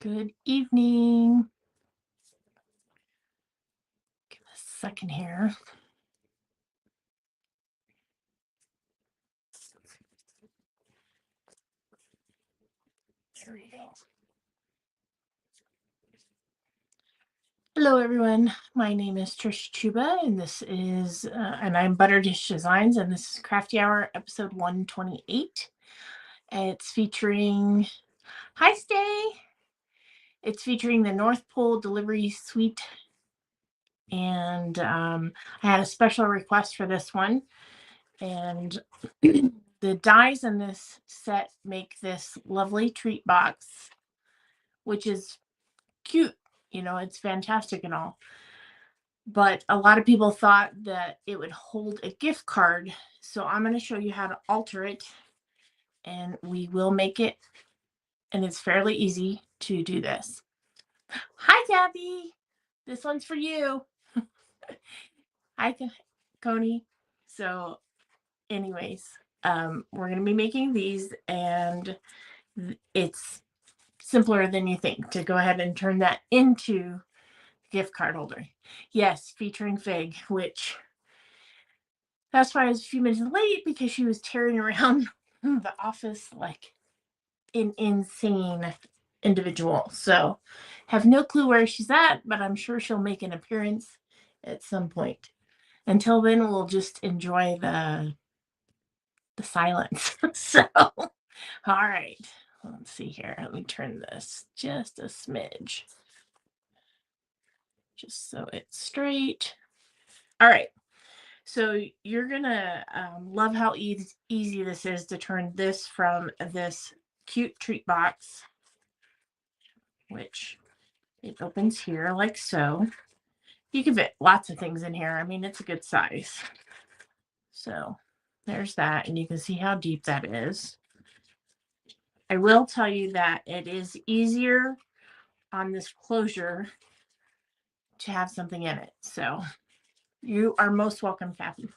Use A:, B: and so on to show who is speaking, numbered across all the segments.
A: Good evening. Give a second here. There we go. Hello, everyone. My name is Trish Chuba, and and I'm ButterDish Designs, and this is Crafty Hour, episode 128. It's featuring, hi, Stay. It's featuring the North Pole Delivery Suite, and I had a special request for this one, and the dies in this set make this lovely treat box, which is cute. It's fantastic and all. But a lot of people thought that it would hold a gift card. So I'm going to show you how to alter it, and we will make it. And it's fairly easy to do this. Hi, Kathy. This one's for you. Hi, Coney. So anyways, we're going to be making these, and it's simpler than you think to go ahead and turn that into gift card holder. Yes, featuring Fig, which that's why I was a few minutes late, because she was tearing around the office like an insane individual. So have no clue where she's at, but I'm sure she'll make an appearance at some point. Until then, we'll just enjoy the silence. So all right, let's see here. Let me turn this just a smidge, just so it's straight. All right. So you're gonna love how easy this is to turn this from this cute treat box, which it opens here like so. You can fit lots of things in here. I mean, it's a good size. So there's that, and you can see how deep that is. I will tell you that it is easier on this closure to have something in it. So you are most welcome, Kathy.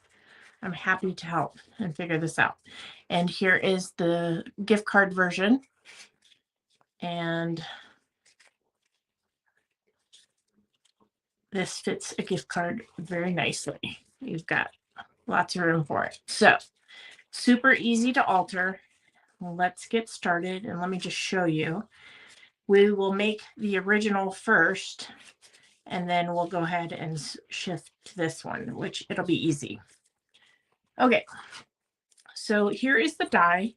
A: I'm happy to help and figure this out. And here is the gift card version. And this fits a gift card very nicely. You've got lots of room for it. So super easy to alter. Let's get started, and let me just show you. We will make the original first, and then we'll go ahead and shift to this one, which it'll be easy. Okay, so here is the die.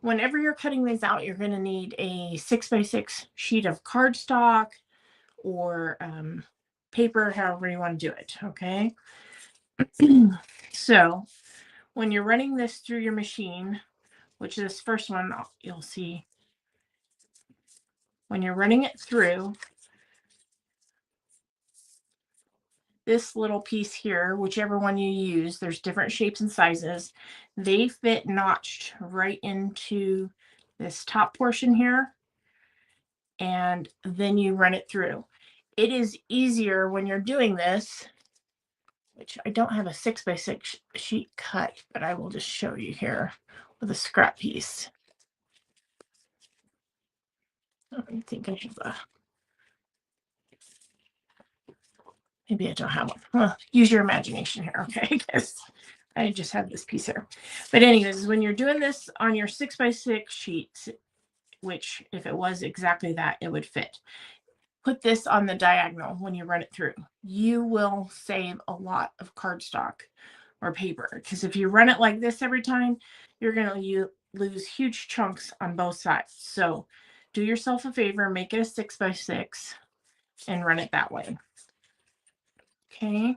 A: Whenever you're cutting these out, you're going to need a 6x6 sheet of cardstock or paper, however you want to do it. Okay. So when you're running this through your machine, which this first one you'll see, when you're running it through, this little piece here, whichever one you use, there's different shapes and sizes. They fit notched right into this top portion here, and then you run it through. It is easier when you're doing this, which I don't have a 6x6 sheet cut, but I will just show you here with a scrap piece. I think I have maybe I don't have one. Well, use your imagination here, okay? Because I just have this piece here. But anyways, when you're doing this on your 6x6 sheets, which if it was exactly that, it would fit. Put this on the diagonal when you run it through. You will save a lot of cardstock or paper, because if you run it like this every time, you're going to lose huge chunks on both sides. So do yourself a favor, make it a 6x6 and run it that way. Okay.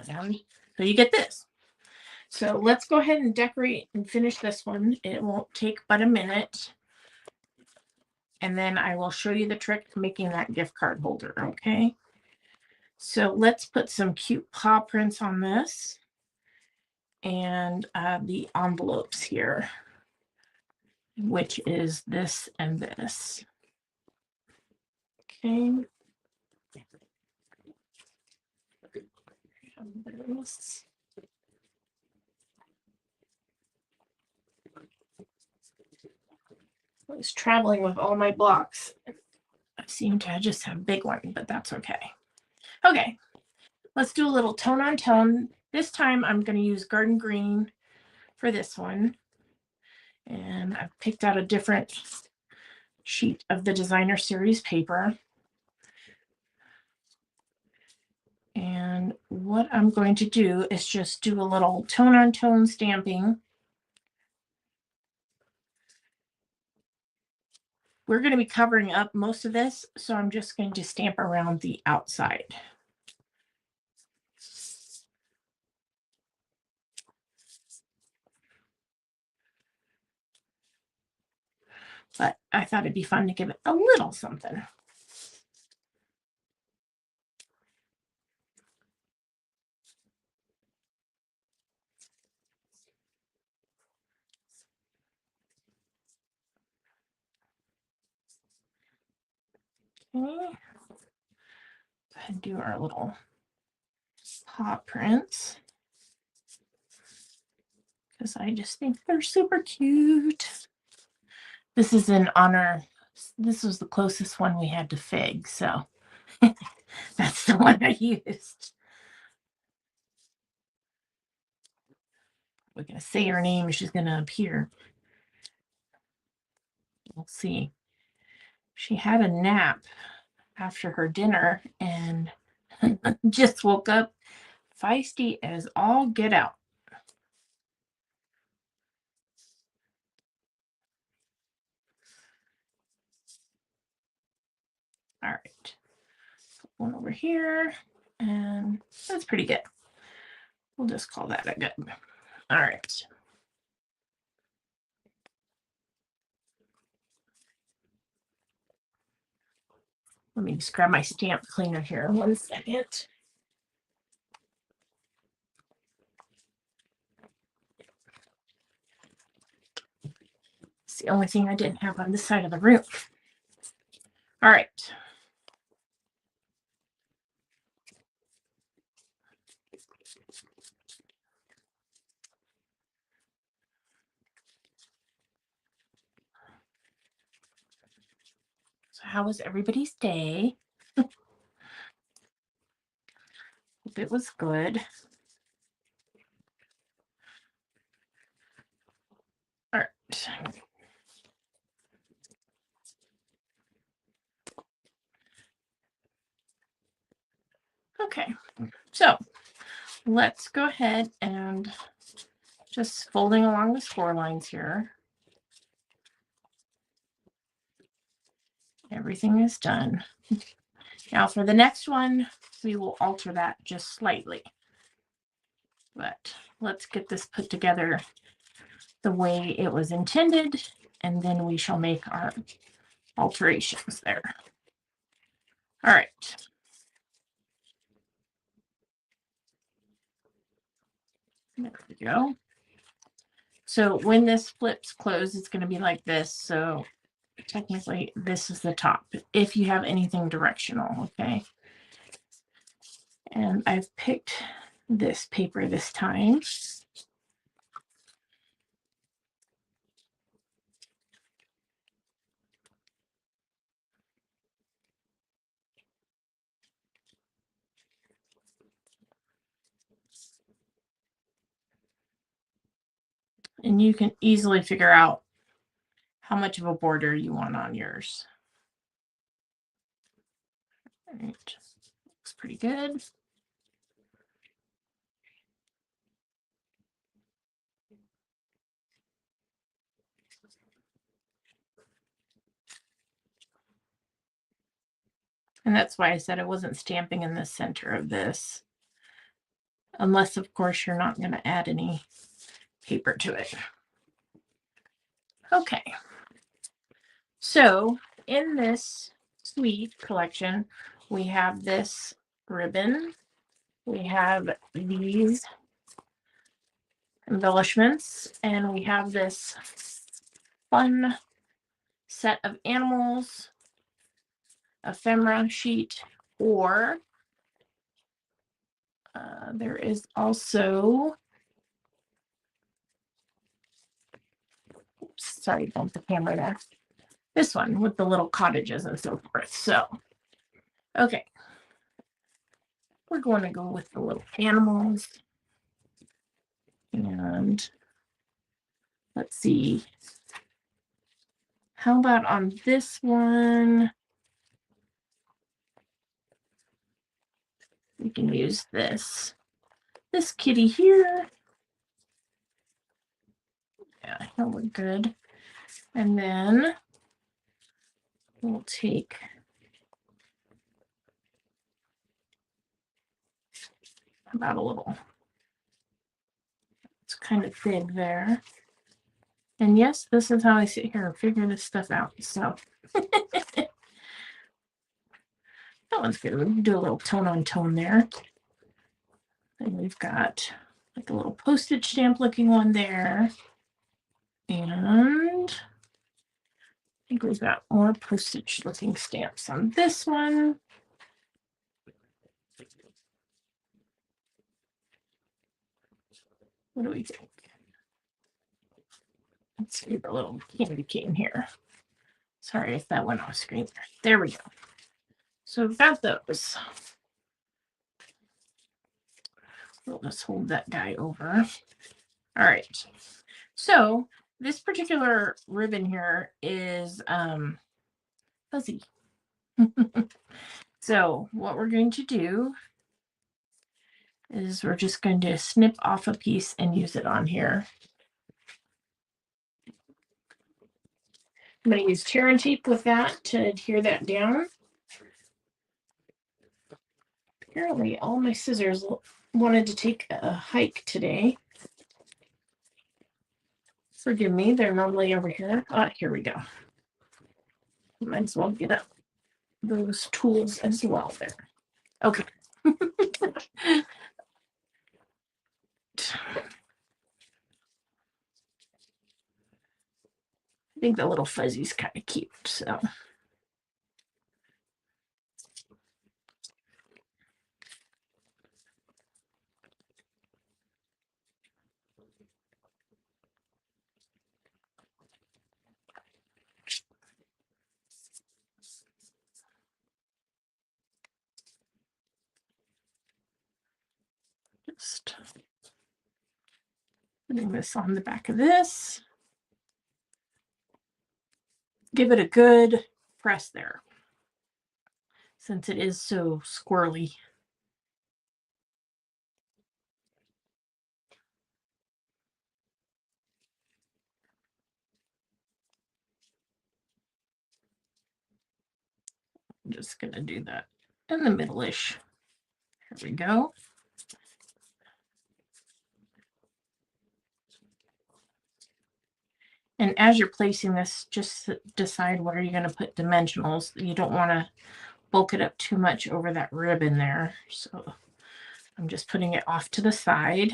A: So you get this. So let's go ahead and decorate and finish this one. It won't take but a minute. And then I will show you the trick to making that gift card holder. Okay. So let's put some cute paw prints on this, and the envelopes here, which is this and this. Okay. I was traveling with all my blocks. I seem to just have a big one, but that's okay. Okay, let's do a little tone on tone. This time I'm going to use Garden Green for this one. And I've picked out a different sheet of the Designer Series paper. And what I'm going to do is just do a little tone on tone stamping. We're going to be covering up most of this, so I'm just going to stamp around the outside. But I thought it'd be fun to give it a little something. Okay. And do our little paw prints because I just think they're super cute. This is in honor. This was the closest one we had to Fig, so that's the one I used. We're going to say her name. She's going to appear. We'll see. She had a nap after her dinner and just woke up feisty as all get out. All right. One over here, and that's pretty good. We'll just call that a good. All right. Let me just grab my stamp cleaner here. 1 second. It's the only thing I didn't have on this side of the room. All right. So how was everybody's day? Hope it was good. All right. Okay, so let's go ahead and just folding along the score lines here. Everything is done. Now for the next one, we will alter that just slightly. But let's get this put together the way it was intended, and then we shall make our alterations there. All right. There we go. So when this flips closed, it's going to be like this. So technically, this is the top, if you have anything directional, okay? And I've picked this paper this time. And you can easily figure out how much of a border you want on yours. All right, looks pretty good. And that's why I said I wasn't stamping in the center of this. Unless, of course, you're not going to add any paper to it. Okay. So in this sweet collection, we have this ribbon. We have these embellishments, and we have this fun set of animals, ephemera sheet, or there is also, oops, sorry, bumped the camera there. this one with the little cottages and so forth. So, okay. We're going to go with the little animals. And let's see. How about on this one? We can use this kitty here. Yeah, he'll look good. And then we'll take about a little. It's kind of big there. And yes, this is how I sit here and figure this stuff out. So that one's good. We can do a little tone on tone there. And we've got like a little postage stamp looking one there. And I think we've got more postage looking stamps on this one. What do we think? Let's see the little candy cane here. Sorry if that went off screen there. There we go. So we've got those. We'll just hold that guy over. All right. So this particular ribbon here is fuzzy. So what we're going to do is we're just going to snip off a piece and use it on here. I'm going to use tear and tape with that to adhere that down. Apparently all my scissors wanted to take a hike today. Forgive me, they're normally over here. Here we go. Might as well get up those tools as well there. Okay. I think the little fuzzy's kind of cute, so. Just putting this on the back of this. Give it a good press there, since it is so squirrely. I'm just going to do that in the middle-ish. Here we go. And as you're placing this, just decide where you're going to put dimensionals. You don't want to bulk it up too much over that ribbon there. So I'm just putting it off to the side.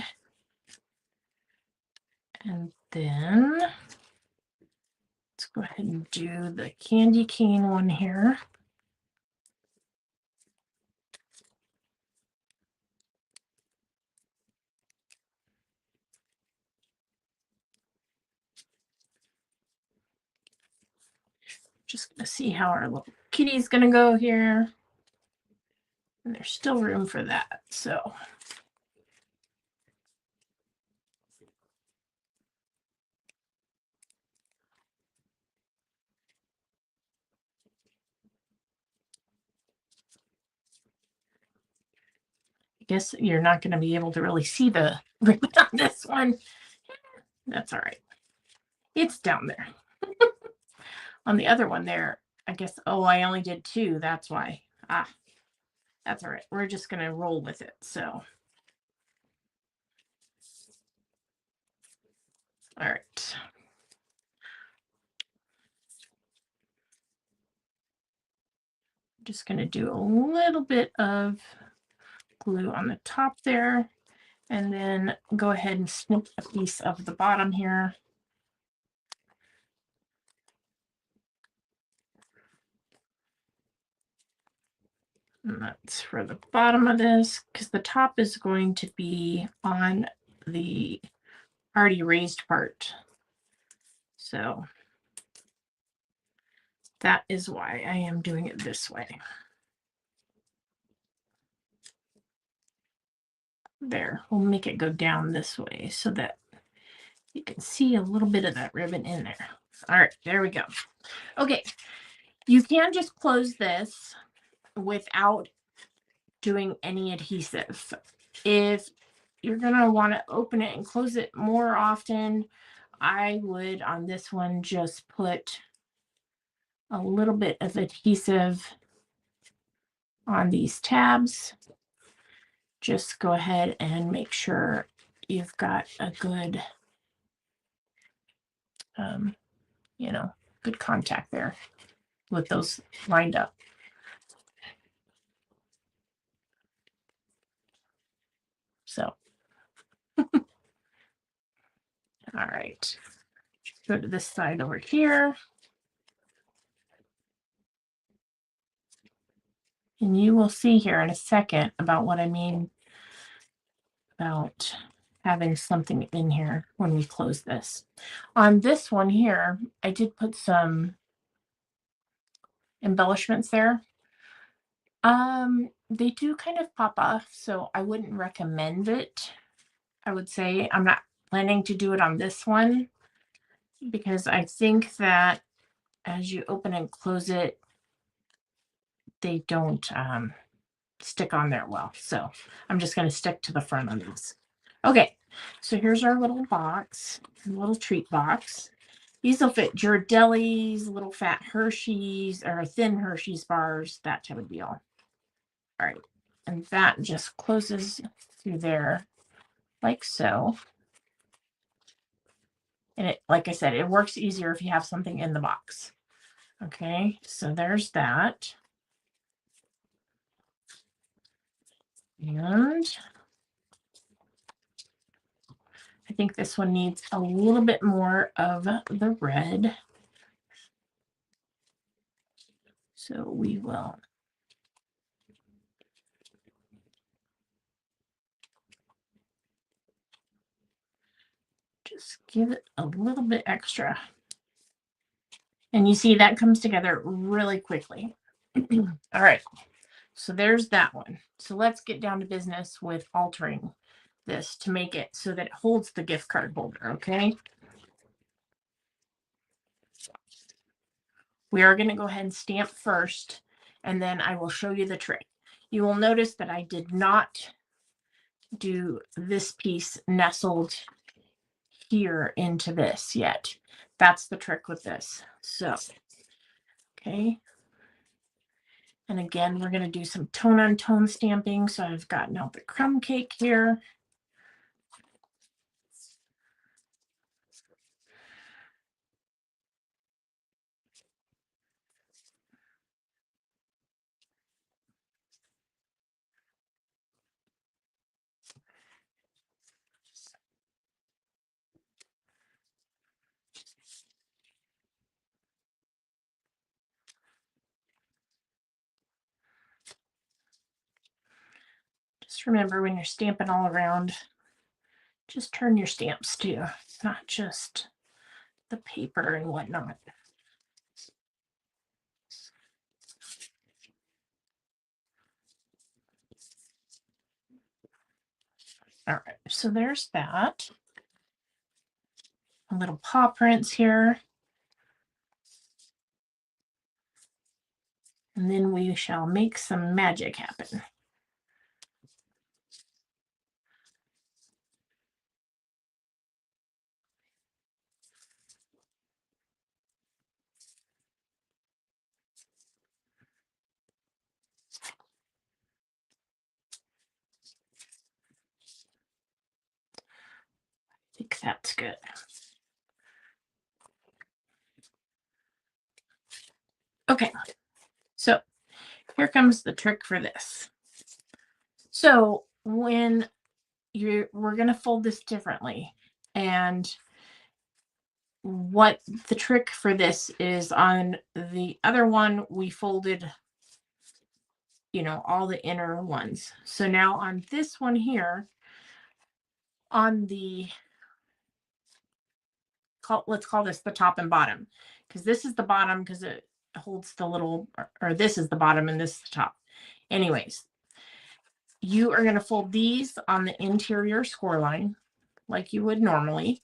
A: And then let's go ahead and do the candy cane one here. Just gonna see how our little kitty's gonna go here. And there's still room for that, so. I guess you're not gonna be able to really see the ribbon on this one. That's all right. It's down there. On the other one there, I guess, oh, I only did 2, that's why. That's all right. We're just gonna roll with it, so. All right. I'm just gonna do a little bit of glue on the top there, and then go ahead and snip a piece of the bottom here. And that's for the bottom of this, because the top is going to be on the already raised part. So That is why I am doing it this way. There, we'll make it go down this way so that you can see a little bit of that ribbon in there. All right, there we go. Okay, you can just close this without doing any adhesive. If you're gonna want to open it and close it more often, I would on this one just put a little bit of adhesive on these tabs. Just go ahead and make sure you've got a good, you know, good contact there with those lined up. So, all right, go to this side over here. And you will see here in a second about what I mean about having something in here when we close this. On this one here, I did put some embellishments there. They do kind of pop off, so I wouldn't recommend it. I would say I'm not planning to do it on this one because I think that as you open and close it, they don't stick on there well. So I'm just going to stick to the front of these. Okay, so here's our little box, little treat box. These will fit Ghirardelli's, little fat Hershey's, or thin Hershey's bars, that type of deal. All right, and that just closes through there like so. And it, like I said, it works easier if you have something in the box. Okay, so there's that. And I think this one needs a little bit more of the red. So we will just give it a little bit extra. And you see that comes together really quickly. All right, so there's that one. So let's get down to business with altering this to make it so that it holds the gift card holder, okay? We are going to go ahead and stamp first, and then I will show you the trick. You will notice that I did not do this piece nestled here into this yet. That's the trick with this. So, okay. And again, we're going to do some tone on tone stamping. So I've gotten out the crumb cake here. Just remember when you're stamping all around, just turn your stamps too, not just the paper and whatnot. All right, so there's that. A little paw prints here. And then we shall make some magic happen. I think that's good. Okay, so here comes the trick for this. So when we're going to fold this differently, and what the trick for this is, on the other one we folded, you know, all the inner ones. So now on this one here, on the, let's call this the top and bottom, because this is the bottom because holds the little, or this is the bottom and this is the top. Anyways, you are going to fold these on the interior score line like you would normally.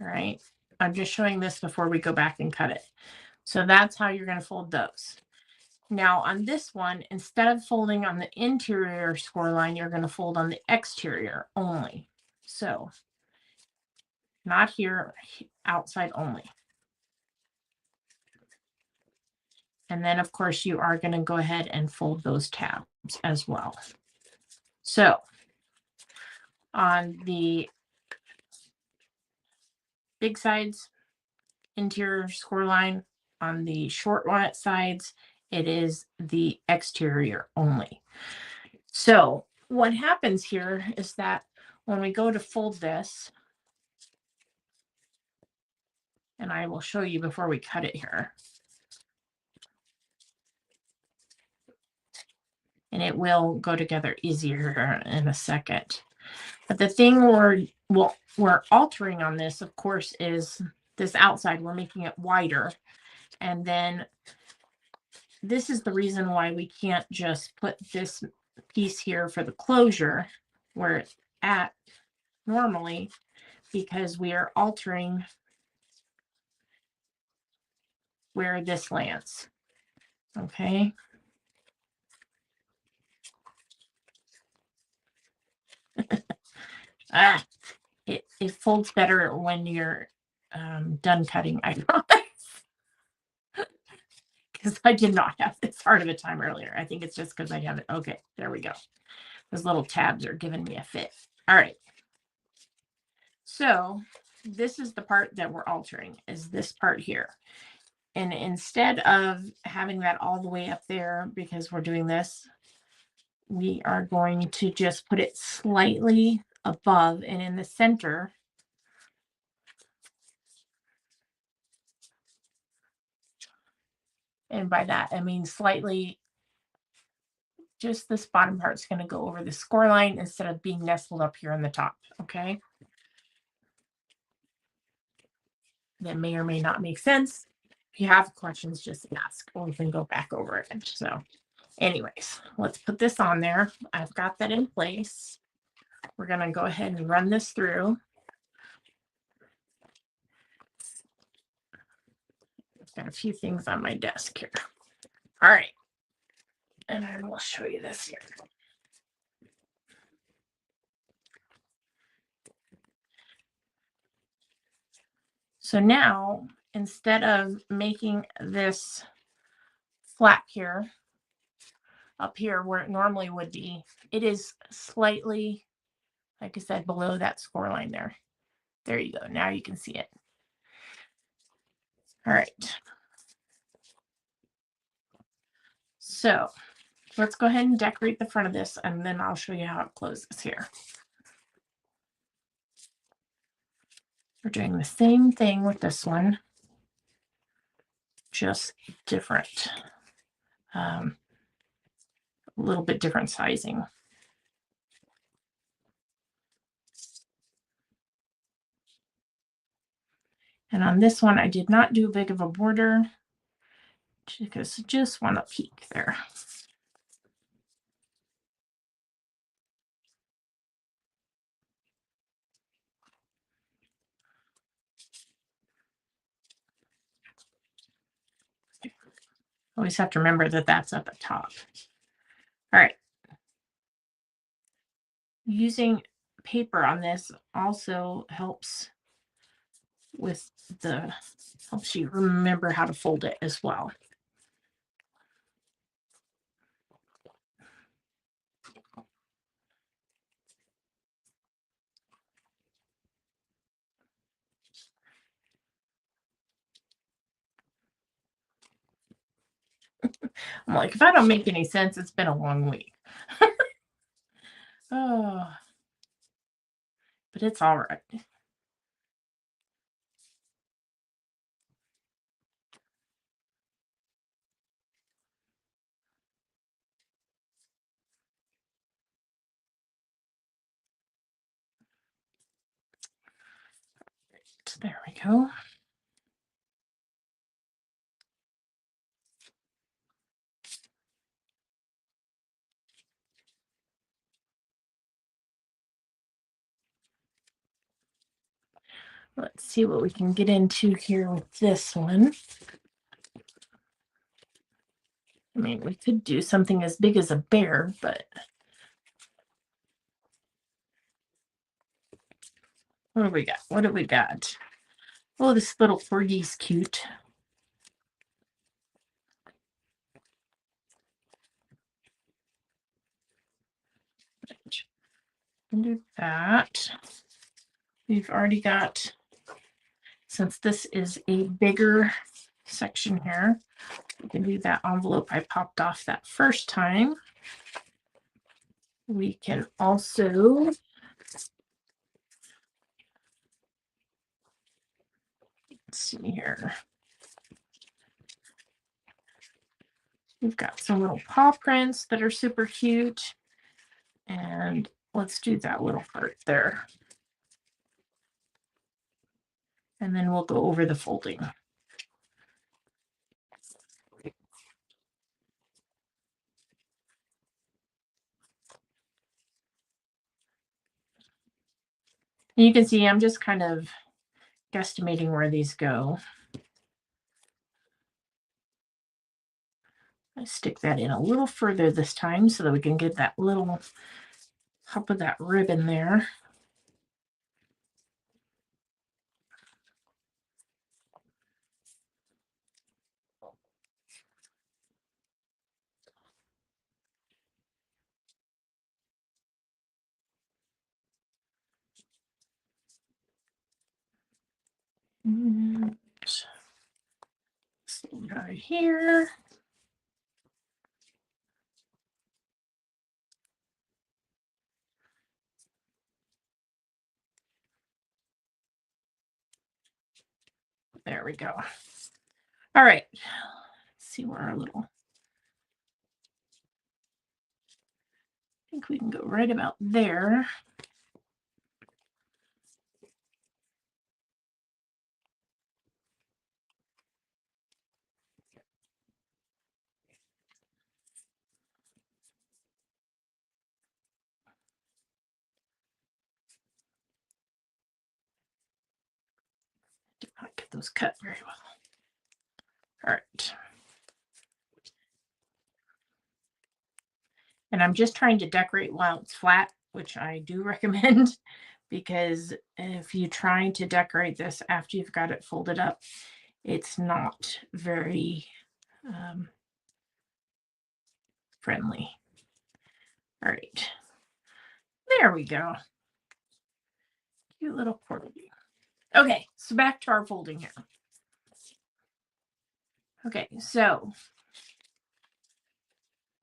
A: All right. I'm just showing this before we go back and cut it. So that's how you're going to fold those. Now on this one, instead of folding on the interior score line, you're going to fold on the exterior only. So not here, outside only. And then of course you are going to go ahead and fold those tabs as well. So on the big sides, interior score line, on the short sides, it is the exterior only. So what happens here is that when we go to fold this, and I will show you before we cut it here, and it will go together easier in a second. But the thing we're altering on this, of course, is this outside. We're making it wider. And then this is the reason why we can't just put this piece here for the closure where it's at normally, because we are altering where this lands. Okay. It folds better when you're done cutting, I promise. Because I did not have this hard of a time earlier. I think it's just because I have it. Okay, there we go. Those little tabs are giving me a fit. All right. So this is the part that we're altering, is this part here. And instead of having that all the way up there, because we're doing this, we are going to just put it slightly above and in the center. And by that, I mean slightly, just this bottom part is going to go over the score line instead of being nestled up here on the top. Okay. That may or may not make sense. If you have questions, just ask, or we can go back over it. So anyways, let's put this on there. I've got that in place. We're going to go ahead and run this through. I've got a few things on my desk here. All right. And I will show you this here. So now, instead of making this flap here, up here where it normally would be, it is slightly, like I said, below that score line there. There you go. Now you can see it. All right. So let's go ahead and decorate the front of this, and then I'll show you how it closes here. We're doing the same thing with this one, just different, a little bit different sizing. And on this one, I did not do big of a border because I just want a peek there. Always have to remember that that's at the top. All right. Using paper on this also helps with helps you remember how to fold it as well. I'm like, if I don't make any sense, it's been a long week. Oh, but it's all right. There we go. Let's see what we can get into here with this one. I mean, we could do something as big as a bear, but what do we got? What do we got? Oh, this little corgi's cute. Do that. We've already got, since this is a bigger section here, we can do that envelope I popped off that first time. We can also, let's see here. We've got some little paw prints that are super cute. And let's do that little part there. And then we'll go over the folding. And you can see I'm just kind of guesstimating where these go. I stick that in a little further this time so that we can get that little top of that ribbon there. And right here. There we go. All right. Let's see where our little, I think we can go right about there. Did not get those cut very well. All right. And I'm just trying to decorate while it's flat, which I do recommend, because if you're trying to decorate this after you've got it folded up, it's not very friendly. All right. There we go. Cute little corgi. Okay, so back to our folding here. Okay, so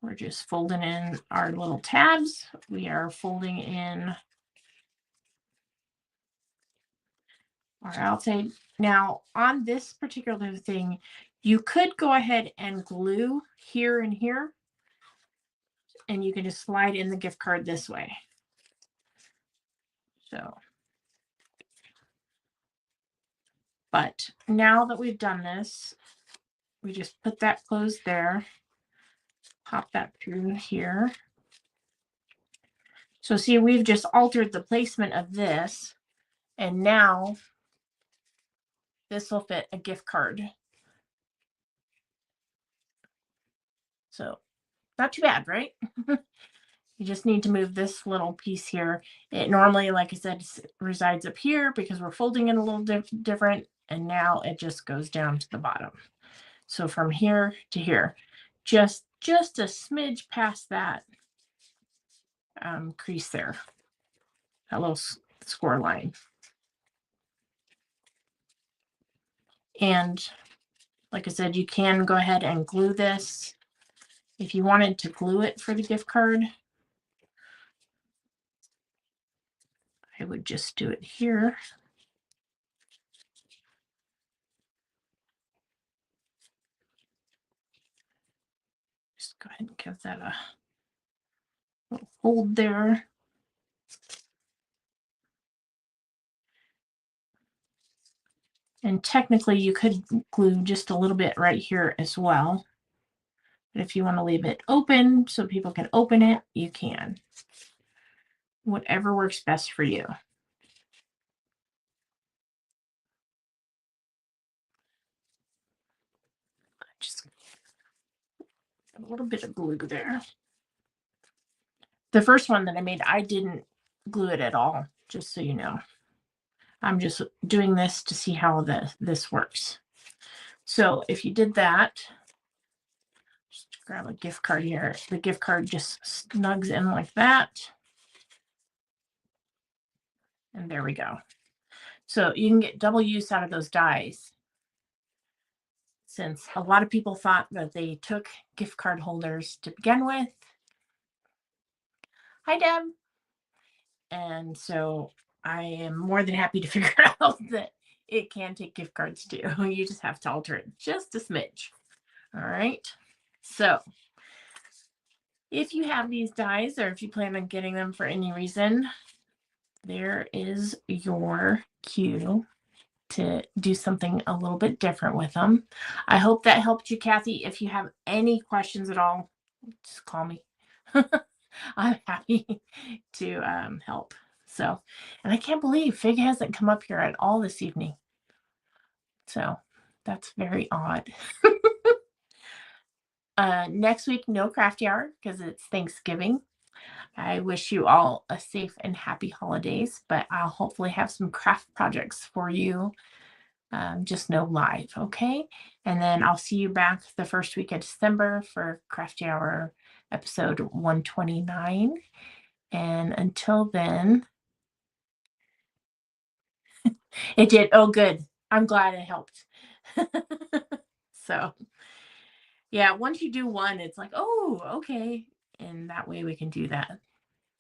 A: we're just folding in our little tabs. We are folding in our outside. Now, on this particular thing, you could go ahead and glue here and here, and you can just slide in the gift card this way. So, but now that we've done this, we just put that closed there, pop that through here. So see, we've just altered the placement of this, and now this will fit a gift card. So not too bad, right? You just need to move this little piece here. It normally, like I said, resides up here because we're folding it a little different, and now it just goes down to the bottom. So from here to here, just a smidge past that crease there, that little score line. And like I said, you can go ahead and glue this. If you wanted to glue it for the gift card, I would just do it here. Just go ahead and give that a little hold there. And technically you could glue just a little bit right here as well. But if you want to leave it open so people can open it, you can. Whatever works best for you. A little bit of glue there. The first one that I made, I didn't glue it at all, just so you know. I'm just doing this to see how this works. So if you did that, just grab a gift card here. The gift card just snugs in like that. And there we go. So you can get double use out of those dies, since a lot of people thought that they took gift card holders to begin with. Hi, Deb. And so I am more than happy to figure out that it can take gift cards too. You just have to alter it just a smidge. All right. So if you have these dies, or if you plan on getting them for any reason, there is your cue to do something a little bit different with them. I hope that helped you, Kathy. If you have any questions at all, just call me. I'm happy to help. So, and I can't believe Fig hasn't come up here at all this evening. So that's very odd. Next week, no crafty hour because it's Thanksgiving. I wish you all a safe and happy holidays, but I'll hopefully have some craft projects for you. Just no live, okay? And then I'll see you back the first week of December for Crafty Hour episode 129. And until then, it did. Oh, good. I'm glad it helped. So, yeah, once you do one, it's like, oh, okay. And that way we can do that.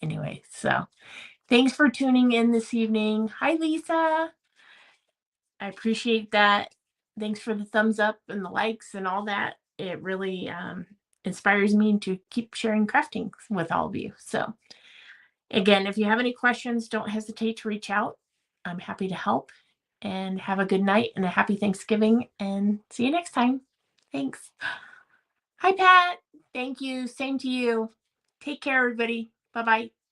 A: Anyway, so thanks for tuning in this evening. Hi, Lisa. I appreciate that. Thanks for the thumbs up and the likes and all that. It really inspires me to keep sharing crafting with all of you. So, again, if you have any questions, don't hesitate to reach out. I'm happy to help. And have a good night and a happy Thanksgiving. And see you next time. Thanks. Hi, Pat. Thank you. Same to you. Take care, everybody. Bye bye.